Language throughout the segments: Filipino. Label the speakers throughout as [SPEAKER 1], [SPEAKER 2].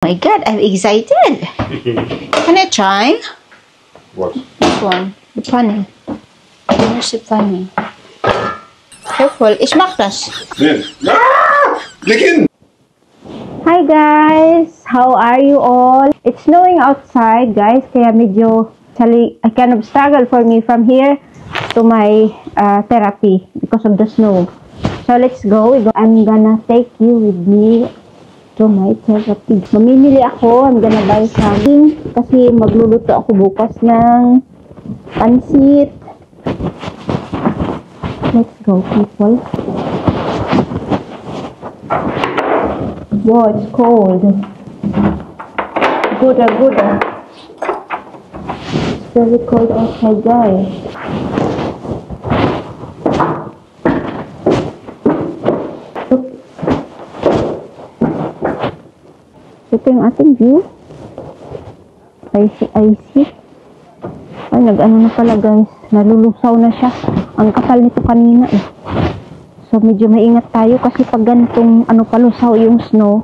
[SPEAKER 1] My God, I'm excited. Can I try?
[SPEAKER 2] What?
[SPEAKER 1] This one. The funny. Where's the funny? Careful. Ich mach das. Hi guys! How are you all? It's snowing outside guys, kaya medyo I kind of struggle for me from here to my therapy because of the snow. So let's go. I'm gonna take you with me to my therapy. Mamimili ako. I'm gonna buy saging kasi magluluto ako bukas ng pansit. Let's go people. Wow, it's cold. Good. It's very cold outside, guys. Look. Ito yung ating view. I see. Ay, nag-ano na pala, guys. Nalulusaw na siya. Ang kapal nito kanina, eh. So, medyo maingat tayo kasi pag ganitong palusaw yung snow,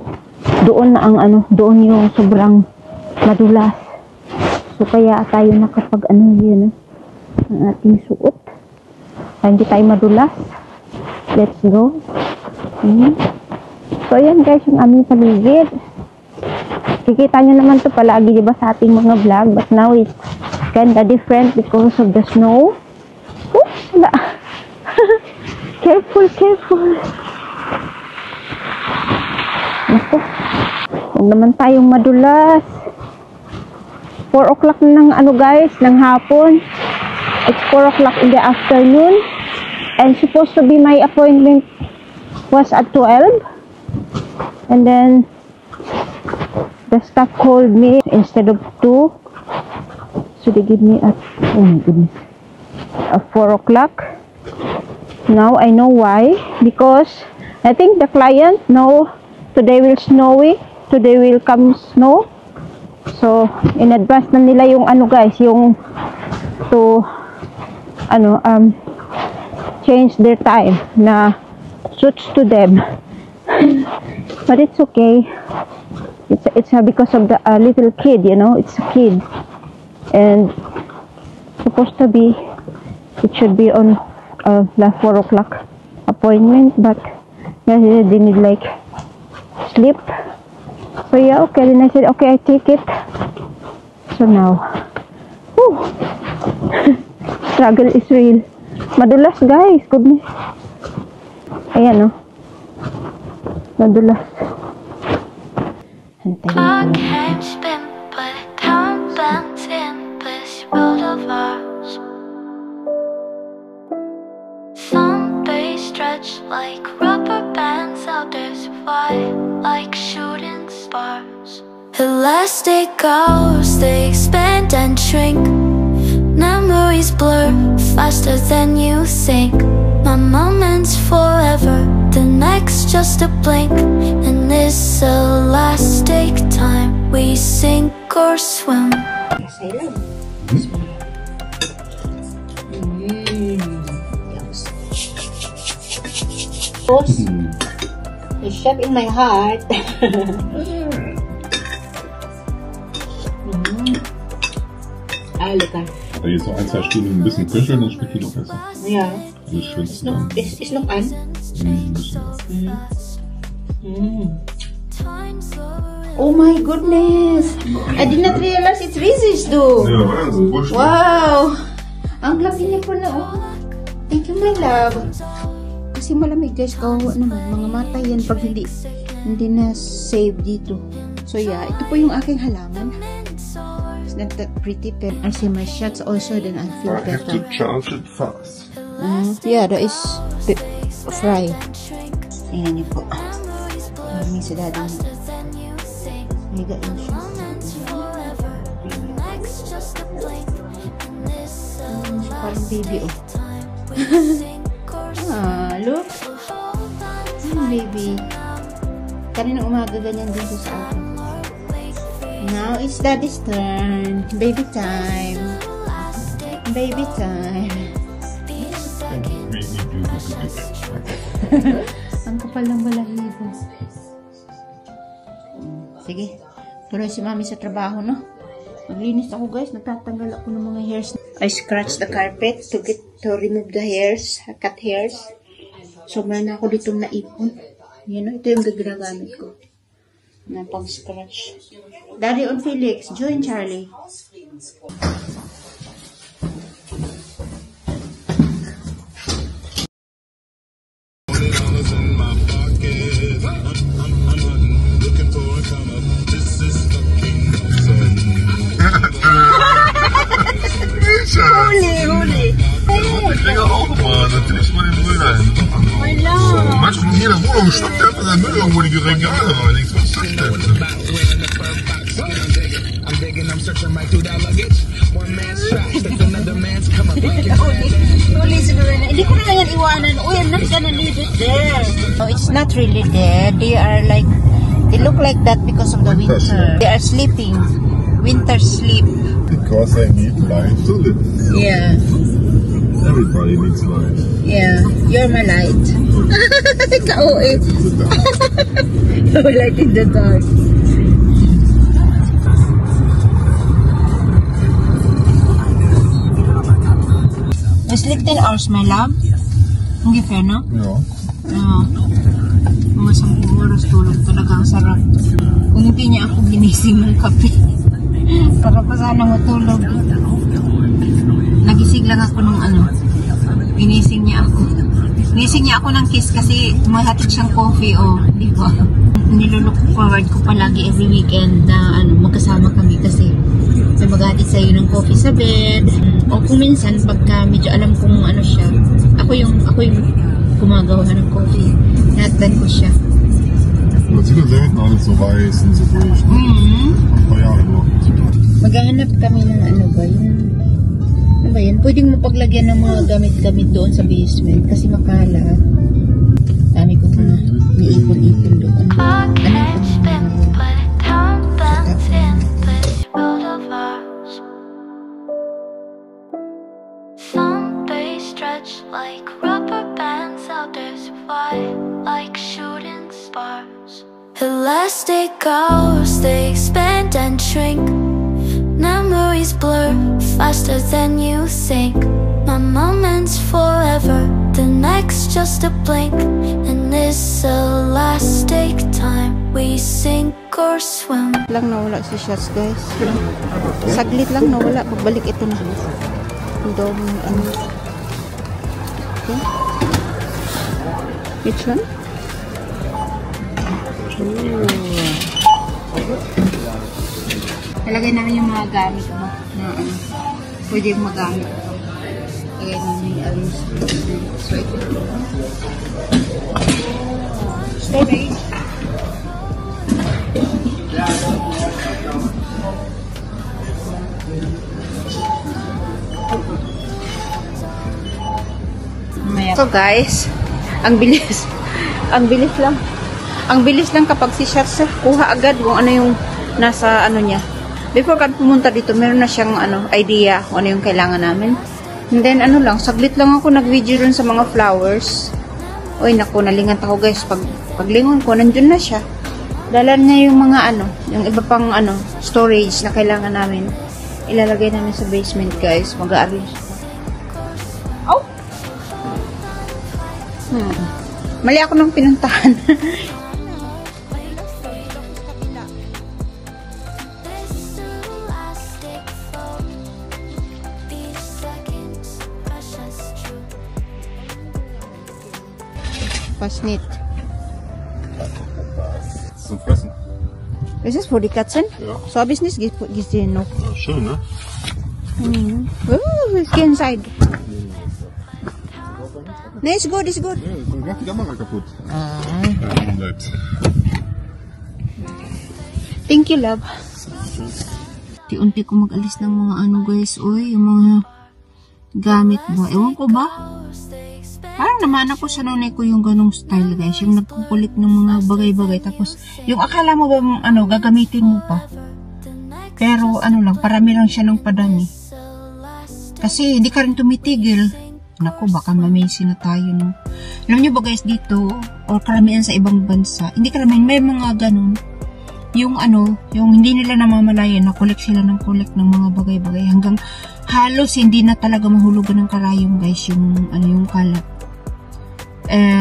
[SPEAKER 1] doon na ang doon yung sobrang madulas. So, kaya tayo nakapag yun, ang ating suot. Kaya hindi tayo madulas. Let's go. So, ayan guys, yung aming paligid. Kikita nyo naman to palagi, diba, sa ating mga vlog. But now, it's kinda different because of the snow. Oops, wala. Careful. Naku. Huwag naman tayong madulas. 4 o'clock ng guys, ng hapon. It's 4 o'clock in the afternoon. And supposed to be my appointment was at 12. And then, the staff called me instead of 2. So they give me at, oh my goodness, at 4 o'clock. Now I know why, because I think the client know today will snowy, today will come snow. So in advance na nila yung guys, yung to change their time na suits to them. But it's okay. It's because of the little kid, you know, it's a kid, and supposed to be it should be on last 4 o'clock appointment, but yeah, they need like sleep. So yeah, okay. Then I said, okay, I take it. So now, struggle is real. Madulas guys, goodness. Ayan, madulas.
[SPEAKER 3] I can't spin, but time bends in this world of ours. Some days stretch like rubber bands, others fly like shooting stars. Elastic hours, they expand and shrink. Memories blur faster than you think. My moment's forever, the next just a blink. In this elastic time, we sink or swim.
[SPEAKER 1] Yes, I love. The chef in my heart. Lecker.
[SPEAKER 2] Jetzt noch 1-2 Stunden ein bisschen köcheln, dann schmeckt die noch besser.
[SPEAKER 1] Ja.
[SPEAKER 2] Also schwitzt dann.
[SPEAKER 1] Ist noch an?
[SPEAKER 2] Ein bisschen.
[SPEAKER 1] Oh my goodness! I did not realize it's resist though.
[SPEAKER 2] Ja, Wahnsinn, wurscht.
[SPEAKER 1] Wow! Ang laki niya po na Thank you my love. Kasi malamig guys, kawawa naman. Mga matay yan pag hindi na save dito. So yeah, ito po yung aking halaman. It's not that pretty, but I see my shots also, then I feel better.
[SPEAKER 2] I have to charge it fast.
[SPEAKER 1] Yeah, that is fry. Ayan niyo po. Maraming sa daddy mo. Higa yun siya. Parang baby, look. Baby. Kanina umaga ganyan din sa akin. Now it's daddy's turn. Baby time. Baby time. Ang kapal ng balahibo. Sige. Tuloy si mami sa trabaho, no? Maglinis ako, guys. Nagtatanggal ako ng mga hairs. I scratch the carpet to remove the hairs, cut hairs. So, meron ako ditong naipon. Yan, no? Ito yung ginagamit ko. Na pang-scratch. Daddy on Felix, join Charlie. Huli.
[SPEAKER 2] Ich denke auch immer, natürlich mal den Müll dahin. Manchmal in jeder Wohnung stoppt einfach der Müll irgendwo in die Regale rein. Was ist das denn?
[SPEAKER 1] Hindi ko na yan iwanan. Uy, I'm not gonna leave it there. No, it's not really there. They look like that because of the winter. They are sleeping. Winter sleep.
[SPEAKER 2] Because they need light to live.
[SPEAKER 1] Yeah.
[SPEAKER 2] Everybody needs light.
[SPEAKER 1] Yeah. You're my light. Ikaw eh. You're light in the dark. I sleep 10 hours, my love. Hindi fair, no?
[SPEAKER 2] Ja.
[SPEAKER 1] Mga 10 oras tulog talaga ang sarap. Kung hindi niya ako ginising ng kape. Para pa sana matulog. Nagising lang ako ng ginising niya ako. Ginising niya ako ng kiss kasi mahatid siyang coffee, di ba? Nilook forward ko palagi every weekend na magkasama kami kasi may maghatid sa'yo ng coffee sa bed. O kung minsan, pagka medyo alam kung siya, ako yung gumagawa ng coffee. Nahatdan ko siya.
[SPEAKER 2] Man sieht ja selten alles so weiß und so durch.
[SPEAKER 1] Maghahanap kami ng ano ba yan? Pwedeng mapaglagyan ng mga gamit-gamit doon sa basement kasi makalat. Dami ko mga niipon-ipon doon.
[SPEAKER 3] Some days stretch like rubber bands, others fly like shooting stars. Elastic hours, they expand and shrink. Memories blur faster than you think. My moment's forever, the next just a blink. In this elastic time, we sink or swim.
[SPEAKER 1] Lang nawala si shots, guys. Saglit lang nawala. Pagbalik ito na. Dog okay. Which one? Talagay namin yung mga gamit mo na pwede yung magamit ito. Talagay namin yung arrange. So ito. Stay right. So guys, ang bilis lang. Ang bilis lang kapag si Shots kuha agad kung ano yung nasa niya. Before ka pumunta dito, meron na siyang idea kung ano yung kailangan namin. And then lang, saglit lang ako nag-video dun sa mga flowers. Uy, naku, nalingat ako guys. Paglingon ko, nandun na siya. Dalan niya yung mga yung iba pang storage na kailangan namin. Ilalagay namin sa basement guys. Mag-a-arrange. Oh! Mali ako nang pinuntahan. Pasnit.
[SPEAKER 2] Zum Fressen.
[SPEAKER 1] Ist es für die Katzen?
[SPEAKER 2] Ja.
[SPEAKER 1] So habe ich es nicht gesehen noch.
[SPEAKER 2] Ja, schön, ne?
[SPEAKER 1] Let's get inside. Nee, it's good, it's good.
[SPEAKER 2] Ja, dann macht die Kamera kaputt.
[SPEAKER 1] Thank you, love. Unti-unti ko mag-alis ng mga guys, oy, yung mga gamit mo. Ewan ko ba? Parang naman ako sa nanay ko yung ganong style, guys. Yung nagkukulit ng mga bagay-bagay. Tapos, yung akala mo ba, gagamitin mo pa. Pero, lang, parami lang siya ng padami. Kasi, hindi ka rin tumitigil. Naku, baka mamisi na tayo, no? Alam nyo ba, guys, dito, or karamihan sa ibang bansa, hindi karamihan, may mga ganon. yung hindi nila namamalayan na collect sila ng collect ng mga bagay-bagay hanggang halos hindi na talaga mahulugan ng karayom guys yung yung kalat.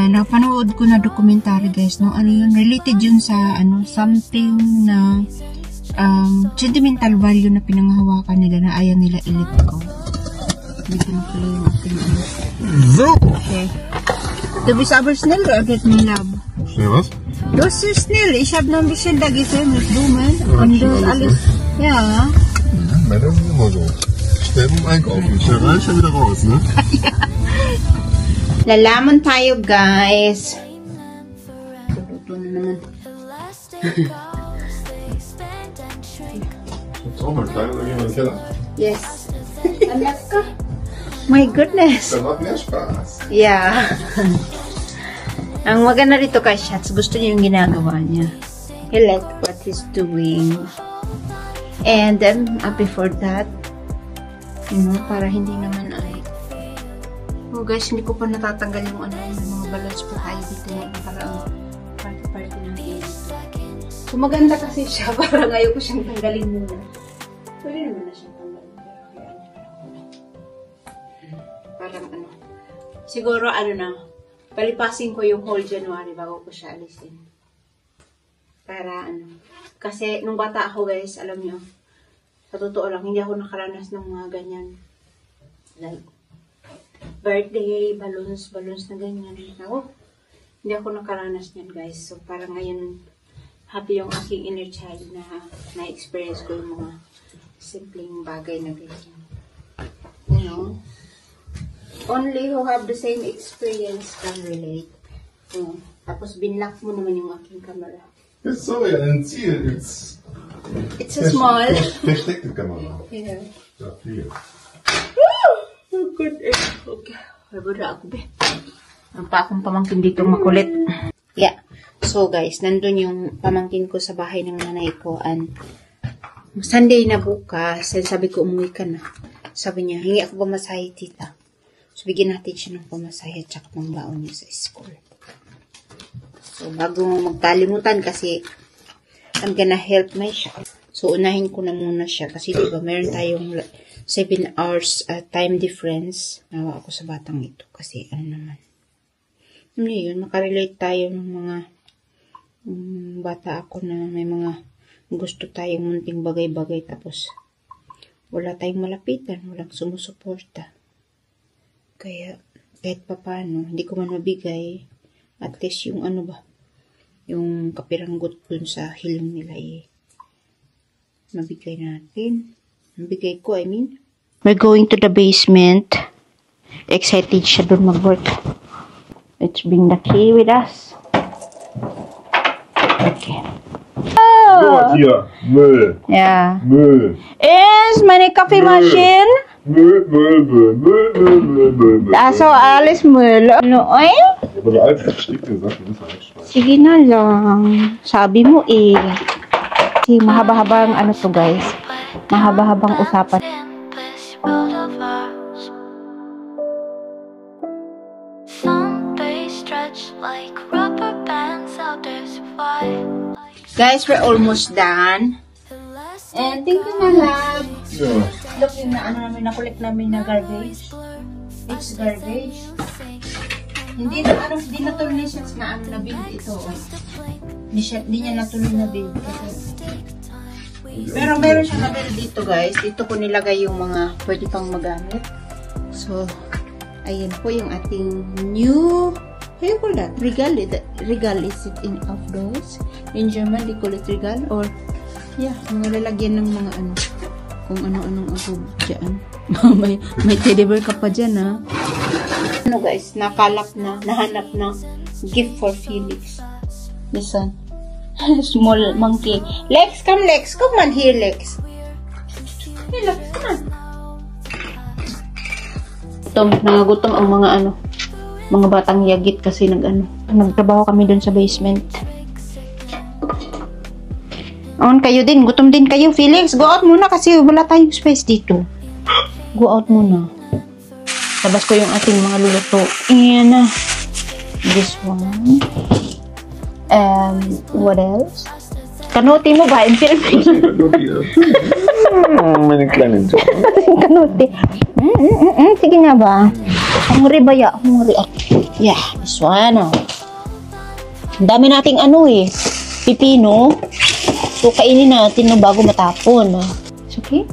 [SPEAKER 1] Napanood ko na documentary guys, no? Related yun sa something na sentimental value na pinanghawakan nila na ayaw nila i-let go. Hindi ko na pala yung ating okay. Du bist aber schnell geöffnet, mein Lab.
[SPEAKER 2] Schnell was?
[SPEAKER 1] Du bist so schnell. Ich habe noch ein bisschen da gefilmt mit Blumen und das alles. Ja.
[SPEAKER 2] Das ist immer so. Schnell beim Einkaufen. Schnell rein, schnell wieder raus, ne?
[SPEAKER 1] Lalaman tayo, guys. Tututo na naman.
[SPEAKER 2] Jetzt auch mal klein oder gehen wir in den Keller?
[SPEAKER 1] Yes. Anak ka. My goodness.
[SPEAKER 2] Das macht mehr Spaß.
[SPEAKER 1] Yeah. Ang maganda rito kay Shats, gusto niya yung ginagawa niya. He liked what he's doing. And then, before that, para hindi naman ay... Oh guys, hindi ko pa natatanggal yung yung mga balance pa tayo dito na parang party-party ng dito. So maganda kasi siya, parang ayaw ko siyang tanggalin muna. Pwede naman na siyang tanggalin. Parang siguro palipasin ko yung whole January bago ko siya alisin. Para kasi nung bata ako guys, alam niyo, sa totoo lang, hindi ako nakaranas ng mga ganyan. Like, birthday, balloons na ganyan. Ako, hindi ako nakaranas niyan guys. So parang ngayon, happy yung aking inner child na na-experience ko yung mga simpleng bagay na ganyan. Only who have the same experience can relate. Tapos binlock mo naman yung aking camera.
[SPEAKER 2] Sorry, ein Ziel.
[SPEAKER 1] It's a small.
[SPEAKER 2] Versteckte Kamera.
[SPEAKER 1] Yeah.
[SPEAKER 2] Ja, viel.
[SPEAKER 1] Oh, good. Okay. Wala ako, be. Ang pa akong pamangkin dito makulit. Yeah. So, guys, nandun yung pamangkin ko sa bahay ng nanay ko. And Sunday na bukas, sabi ko, umuwi ka na. Sabi niya, hingi ako pamasahe, tita. So, bigyan natin siya ng pamasahe at saka ng baon niya sa school. So, bago magkalimutan kasi I'm gonna help my shop. So, unahin ko na muna siya kasi diba, meron tayong 7 hours time difference. Nawa ako sa batang ito kasi naman. Yun, makarelate tayo ng mga bata ako na may mga gusto tayong munting bagay-bagay tapos wala tayong malapitan, walang sumusuporta. Kaya, kahit pa paano, hindi ko man mabigay, at least yung yung kapiranggot dun sa hiling nila mabigay natin. Mabigay ko, I mean. We're going to the basement. Excited siya dun mag-work. Let's bring the key with us. Okay.
[SPEAKER 2] Oh! Hier, Müll.
[SPEAKER 1] Yeah.
[SPEAKER 2] Müll.
[SPEAKER 1] Is meine Kaffee machine?
[SPEAKER 2] Müll.
[SPEAKER 1] So, alles Müll. Oy?
[SPEAKER 2] Aber die alte versteckte Sachen müssen wir wegschmeißen.
[SPEAKER 1] Sige na lang. Sabi mo Kasi mahaba-habang to guys. Mahaba-habang usapan. Guys, we're almost done. And thank you na love.
[SPEAKER 2] Ja.
[SPEAKER 1] Look yung nakulit namin na garbage. It's garbage. Hindi natuloy ni Shats na na build ito. Hindi niya natuloy na build. Pero meron siya na build dito guys. Dito ko nilagay yung mga pwede pang magamit. So, ayan po yung ating new, how you call that? Regal. Regal is it in outdoors? In German, they call it regal. Or, yeah, mga lalagyan ng mga kung ano-anong ako dyan. may teddy bear ka pa dyan, ha? Guys, nahanap na gift for Felix. Listen. Small monkey. Lex, come Lex. Come on here, Lex. Hey, Lex, come on. Nangagutom ang mga batang yagit kasi nagtrabaho kami dun sa basement. Kayo din, gutom din kayo, Felix. Go out muna kasi wala tayong space dito. Go out muna. Labas ko yung ating mga luluto. And this one. What else? Kanuti mo ba? In Philippines?
[SPEAKER 2] Meine kleinen Job.
[SPEAKER 1] Kanuti. Sige nga ba? Hungry ba ya? Hungry ako. Yeah, this one. Oh. Ang dami nating ano eh. Pipino. So, kainin natin no, bago matapon. It's okay?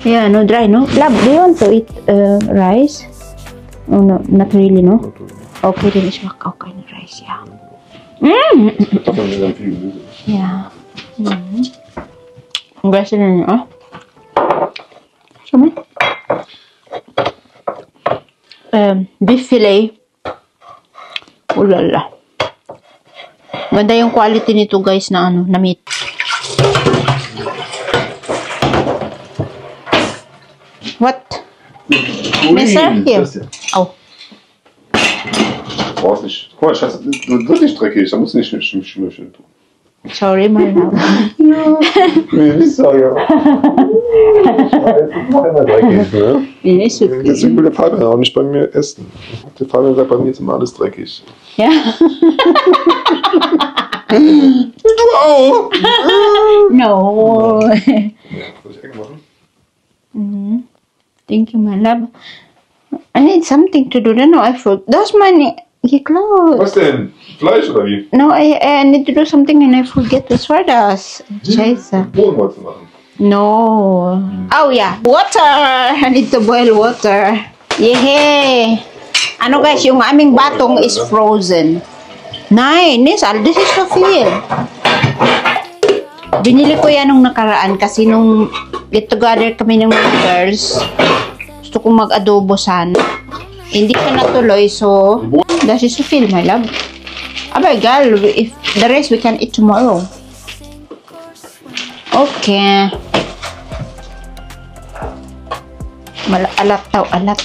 [SPEAKER 1] Yeah, no, dry, no? Love, do you want to eat rice? Oh, no, not really, no? Okay, then it's okay na rice, yeah. Yeah. Ang gasa na niya, ah? Sama? Beef fillet. Ulala. Ganda yung quality nito, guys, na ano, na meat. What? Messer? Hier. Oh.
[SPEAKER 2] Brauchst nicht. Guck mal, Schatz, das wird nicht dreckig. Da musst du nicht Schnürchen tun.
[SPEAKER 1] Sorry, my love.
[SPEAKER 2] Nee, sorry. Immer dreckig, ne?
[SPEAKER 1] Ist okay.
[SPEAKER 2] Deswegen will der Fabian auch nicht bei mir essen. Der Fabian sagt, bei mir ist immer alles dreckig.
[SPEAKER 1] Ja.
[SPEAKER 2] Du auch!
[SPEAKER 1] No.
[SPEAKER 2] Ja, soll ich Egg machen?
[SPEAKER 1] Thank you, my love. I need something to do. No, I forgot. That's my clothes.
[SPEAKER 2] Was denn? Fleisch oder wie?
[SPEAKER 1] No, I need to do something and I forget. Was war das? Scheiße.
[SPEAKER 2] Bohnen wolltest du machen.
[SPEAKER 1] No. Oh, yeah. Water. I need to boil water. Yeah. Ano guys, yung aming batong is frozen. Nice. This is the feel. Binili ko yan nung nakaraan kasi nung get together kami ng mga girls, gusto kong mag-adobo sana. Hindi ka natuloy, so that is the feel, my love. Abay, girl, if the rest we can eat tomorrow. Okay. Alat daw, alat.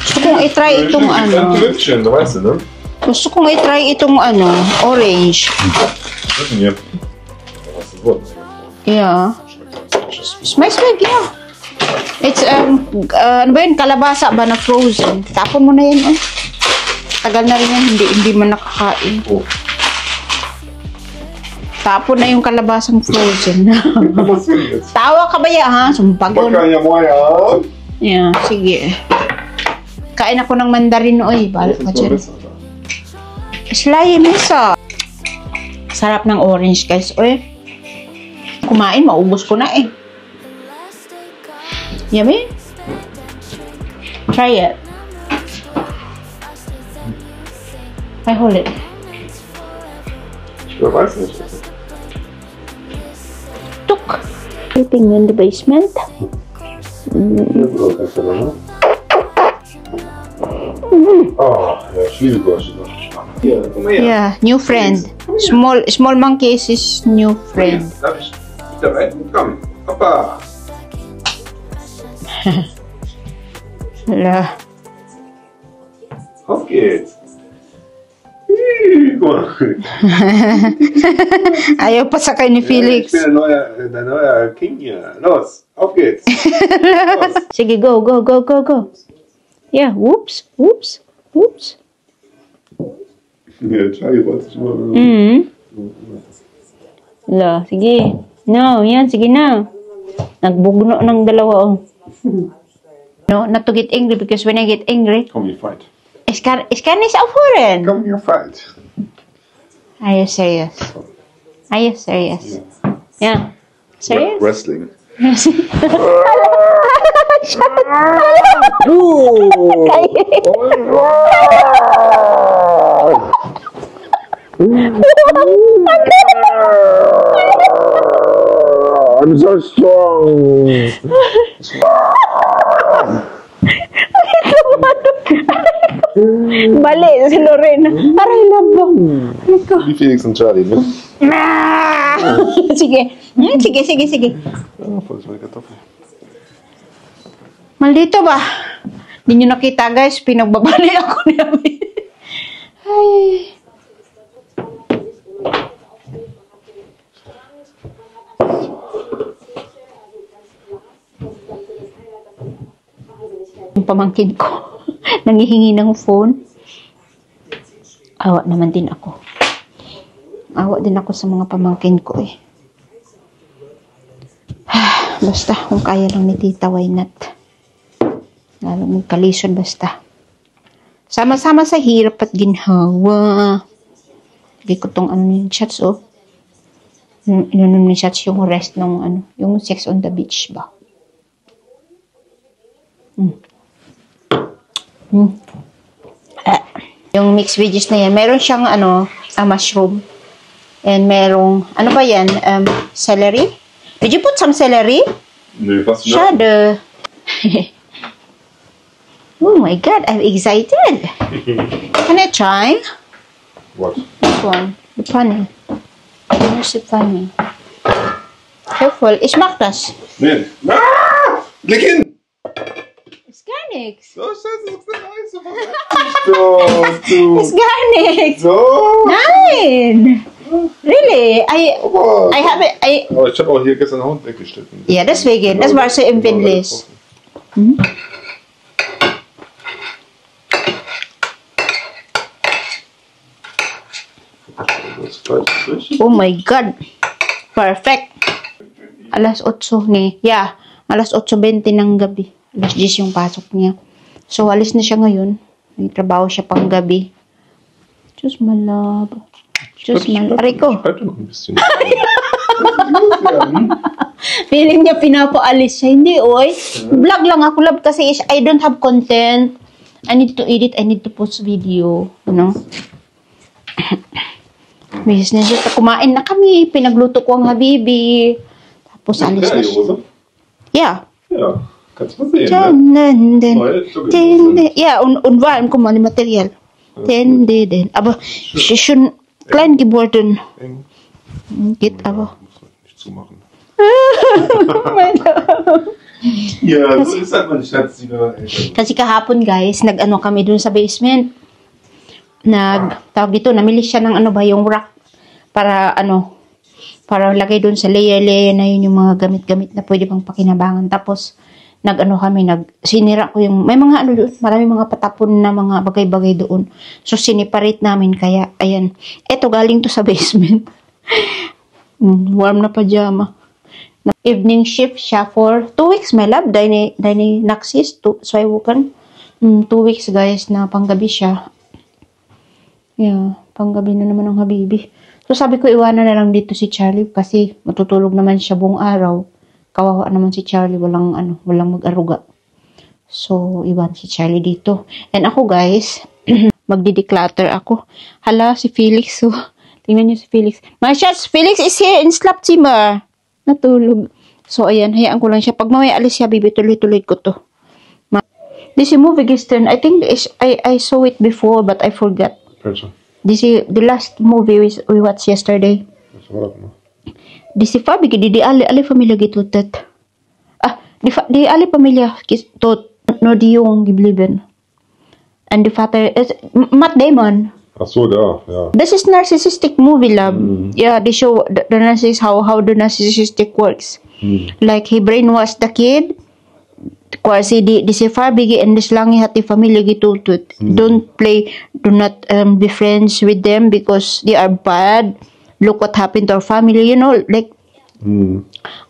[SPEAKER 1] Gusto kong i-try itong ano.
[SPEAKER 2] Klöppchen, du weißt du, ne?
[SPEAKER 1] Gusto kong i-try itong ano, orange.
[SPEAKER 2] Was denn hier? Was ist das?
[SPEAKER 1] Yeah. Smash bag, yeah. It's, ano ba yun, kalabasa ba na frozen? Tapon mo na yun, oh. Tagal na rin yan, hindi man nakakain.
[SPEAKER 2] Oh.
[SPEAKER 1] Tapon na yung kalabasang frozen.
[SPEAKER 2] Was will jetzt?
[SPEAKER 1] Tawa ka ba ya, ha? Sumpagon.
[SPEAKER 2] Baka ya mo ya.
[SPEAKER 1] Yeah, sige. Kain ako ng mandarin, oy. Balik ka dyan. Slime isa. Sarap ng orange, guys. Oy. Kumain, maubos ko na eh. Yummy? Try it. I hold it.
[SPEAKER 2] Ich weiß nicht.
[SPEAKER 1] Tuk. Sleeping in the basement.
[SPEAKER 2] Oh, ja, ich liebe Gorsche. Hier, komm mal her.
[SPEAKER 1] Yeah, new friend. Small monkey is his new friend.
[SPEAKER 2] Darf ich da rein? Komm. Hoppa.
[SPEAKER 1] La.
[SPEAKER 2] Auf geht's. Guck mal.
[SPEAKER 1] Ayaw pa sakay ni Felix.
[SPEAKER 2] Ich bin der neue King hier. Los, auf geht's. Los.
[SPEAKER 1] Sige, go. Yeah, whoops.
[SPEAKER 2] Ja, Charlie wollte sich immer.
[SPEAKER 1] La, sige. No, yan, sige na. Nagbugno ng dalawa, oh. No, not to get angry because when I get angry,
[SPEAKER 2] Komm, wir fight.
[SPEAKER 1] ich kann nicht aufhören.
[SPEAKER 2] Komm, wir fight.
[SPEAKER 1] Are you serious? Yeah. Serious?
[SPEAKER 2] Wrestling. I'm so strong.
[SPEAKER 1] Bali, si Lorena. Aray, labo.
[SPEAKER 2] Wie Felix und Charlie, ne?
[SPEAKER 1] Sige. Sige.
[SPEAKER 2] Ja, voll meine Kartoffel.
[SPEAKER 1] Maldito ba? Hindi nyo nakita, guys. Pinagbabali ako niya. Ay. Yung pamangkin ko, nangihingi ng phone. Awa naman din ako. Awa din ako sa mga pamangkin ko eh. Basta, kung kaya lang ni tita, why not? Lalo mong kalisod basta. Sama-sama sa hirap at ginhawa. Hindi ko tong ano yung shots, oh. Inunom ni shots yung rest ng ano, yung sex on the beach ba? Yung mixed veggies na yan, meron siyang ano, mushroom. And merong, ano ba yan? Celery? Did you put some celery?
[SPEAKER 2] Nee, fast nicht.
[SPEAKER 1] Schade. Oh my god, I'm excited. Can I try?
[SPEAKER 2] What?
[SPEAKER 1] This one. The funny. Where's the funny? Careful. Ich mach das.
[SPEAKER 2] Nee. Ah! Leg hin!
[SPEAKER 1] Ist gar nichts.
[SPEAKER 2] So, scheiße, das ist eine Eis. So,
[SPEAKER 1] Ist gar nichts.
[SPEAKER 2] So.
[SPEAKER 1] Nein. Really? I have it.
[SPEAKER 2] Aber ich habe auch hier gestern einen Hund weggeschnitten.
[SPEAKER 1] Ja, deswegen. Das war so empfindlich. Oh my God. Perfect. Alas 8 ni. Yeah. Alas 8:20 ng gabi. Alas 10 yung pasok niya. So, alis na siya ngayon. May trabaho siya pang gabi. Diyos malab. Diyos malab. Aray ko. Feeling niya pinapaalis siya. Hindi, oy. Vlog lang ako, love. Kasi I don't have content. I need to edit. I need to post video. You know? Business. Kumain na kami. Pinagluto ko ang habibi. Tapos alis na siya. Yeah.
[SPEAKER 2] Ja, kannst du mal sehen, ne?
[SPEAKER 1] Ja, und warm, guck mal, die Material. Den. Aber schon klein geworden. Geht aber.
[SPEAKER 2] Muss man nicht zumachen.
[SPEAKER 1] Meine.
[SPEAKER 2] Ja, so ist halt mein Schatz, die Eltern.
[SPEAKER 1] Kasi kahapon, guys, nag-ano kami dun sa basement. Tawag dito, namili siya ng ano ba, yung rack. Para para lagay dun sa layer na yun yung mga gamit-gamit na pwede pang pakinabangan. Tapos, sinira ko yung, may mga doon, marami mga patapon na mga bagay-bagay doon. So, siniparate namin, kaya, ayan. Eto, galing to sa basement. Warm na pajama. Evening shift siya for 2 weeks, my love. Dahil naksis, so I woken. 2 weeks, guys, na panggabi siya. Yeah, panggabi na naman ang habibi. So, sabi ko, iwanan na lang dito si Charlie kasi matutulog naman siya buong araw. Kawawa naman si Charlie, walang mag-aruga. So, iwan si Charlie dito. And ako, guys, magdi-declutter ako. Hala, si Felix. So, tingnan niyo si Felix. Marshals, Felix is here in Slapzimmer. Natulog. So, ayan, hayaan ko lang siya. Pag mamaya alis siya, bibi, tuloy-tuloy ko to. This movie, Gistern, I think I saw it before, but I forgot. This is the last movie we watched yesterday. This is Fabi, di alle Familie getötet. Die alle Familie tot, nur die Jungen geblieben. And the Vater is Matt Damon.
[SPEAKER 2] Ach so, da, ja.
[SPEAKER 1] This is narcissistic movie, love. Yeah, they show the narcissist, how the narcissistic works. Like he brainwashed the kid. Kasi di si Fabi and this langi hati Familie getötet. Do not be friends with them because they are bad. Look what happened to our family, you know, like.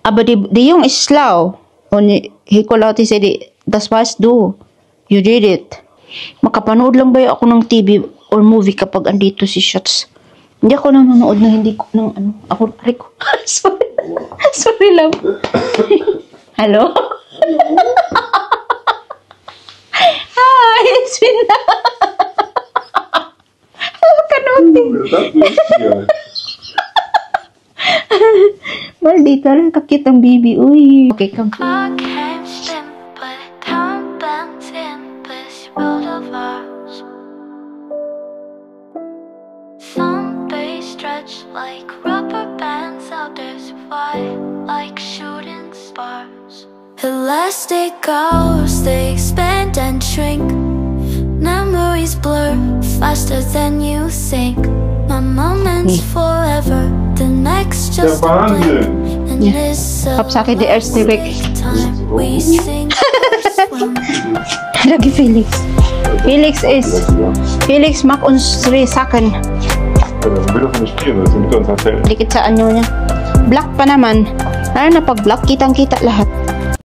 [SPEAKER 1] Aber the young is slow. Und he called out, he said, das was du. You did it. Makapanood lang ba ako ng TV or movie kapag andito si Shots? Hindi ako nanonood na hindi ko ng ano. Ako, sorry. Sorry lang. Hello? Hi, it's Vina. Hello, Kanuti. Maldita lang, kakit ang baby. Uy. Okay, come.
[SPEAKER 3] I can't sleep, but time bends in this world of ours. Some days stretch like rubber bands, others fly like shooting stars. Elastic hours, they expand and shrink. Memories blur faster than you think. My moment's forever, the next just a blink. And this
[SPEAKER 1] Papsake the Airstreak.
[SPEAKER 3] time we sing.
[SPEAKER 1] Lagi Felix. Felix mag uns 3 Sachen.
[SPEAKER 2] Ja, dann will das nicht spielen, das ist mit uns erzählen.
[SPEAKER 1] Dikit sa ano niya. Black pa naman. Lalo na pag black, kitang-kita lahat.